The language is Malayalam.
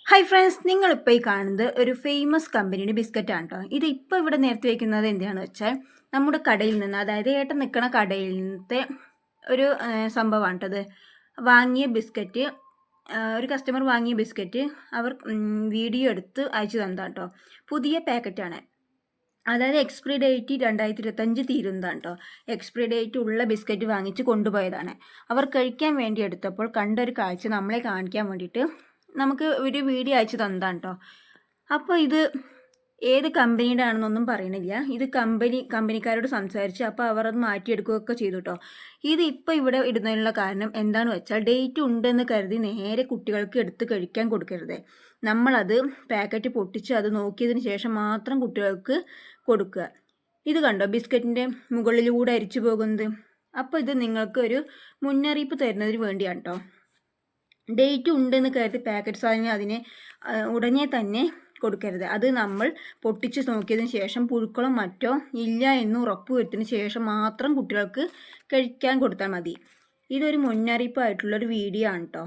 ഹായ് ഫ്രണ്ട്സ്, നിങ്ങളിപ്പോൾ ഈ കാണുന്നത് ഒരു ഫേമസ് കമ്പനിയുടെ ബിസ്ക്കറ്റാണ് കേട്ടോ. ഇത് ഇപ്പോൾ ഇവിടെ നിരത്തി വയ്ക്കുന്നത് എന്തിനാണെന്ന് വെച്ചാൽ നമ്മുടെ കടയിൽ നിന്ന്, അതായത് ഏട്ടൻ നിൽക്കുന്ന കടയിൽ നിന്നത്തെ ഒരു സംഭവമാണ് കേട്ടത്. വാങ്ങിയ ബിസ്ക്കറ്റ്, ഒരു കസ്റ്റമർ വാങ്ങിയ ബിസ്ക്കറ്റ് അവർ വീഡിയോ എടുത്ത് അയച്ചു തന്നതാണ് കേട്ടോ. പുതിയ പാക്കറ്റാണ്, അതായത് എക്സ്പയറി ഡേറ്റ് 2025 തീരുന്നതാണ് കേട്ടോ. എക്സ്പയറി ഡേറ്റ് ഉള്ള ബിസ്ക്കറ്റ് വാങ്ങിച്ച് കൊണ്ടുപോയതാണ്. അവർ കഴിക്കാൻ വേണ്ടി എടുത്തപ്പോൾ കണ്ടൊരു കാഴ്ച നമ്മളെ കാണിക്കാൻ വേണ്ടിയിട്ട് നമുക്ക് ഒരു വീഡിയോ അയച്ചു തന്നതാണ് കേട്ടോ. അപ്പോൾ ഇത് ഏത് കമ്പനിയുടെ ആണെന്നൊന്നും പറയണില്ല. ഇത് കമ്പനിക്കാരോട് സംസാരിച്ച് അപ്പോൾ അവർ അത് മാറ്റിയെടുക്കുകയൊക്കെ ചെയ്തു കേട്ടോ. ഇത് ഇപ്പോൾ ഇവിടെ ഇടുന്നതിനുള്ള കാരണം എന്താണെന്ന് വെച്ചാൽ ഡേറ്റ് ഉണ്ടെന്ന് കരുതി നേരെ കുട്ടികൾക്ക് എടുത്ത് കഴിക്കാൻ കൊടുക്കരുത്. നമ്മളത് പാക്കറ്റ് പൊട്ടിച്ച് അത് നോക്കിയതിന് ശേഷം മാത്രം കുട്ടികൾക്ക് കൊടുക്കുക. ഇത് കണ്ടോ, ബിസ്ക്കറ്റിൻ്റെ മുകളിലൂടെ അരിച്ചു പോകുന്നത്. അപ്പോൾ ഇത് നിങ്ങൾക്ക് ഒരു മുന്നറിയിപ്പ് തരുന്നതിന് വേണ്ടിയാണ് കേട്ടോ. ഡേറ്റ് ഉണ്ടെന്ന് കരുതി പാക്കറ്റ് സാധനം അതിനെ ഉടനെ തന്നെ കൊടുക്കരുത്. അത് നമ്മൾ പൊട്ടിച്ച് നോക്കിയതിന് ശേഷം പുഴുക്കളോ മറ്റോ ഇല്ല എന്ന് ഉറപ്പ് വരുത്തിയതിന് ശേഷം മാത്രം കുട്ടികൾക്ക് കഴിക്കാൻ കൊടുത്താൽ മതി. ഇതൊരു മുന്നറിയിപ്പായിട്ടുള്ളൊരു വീഡിയോ ആണ് കേട്ടോ.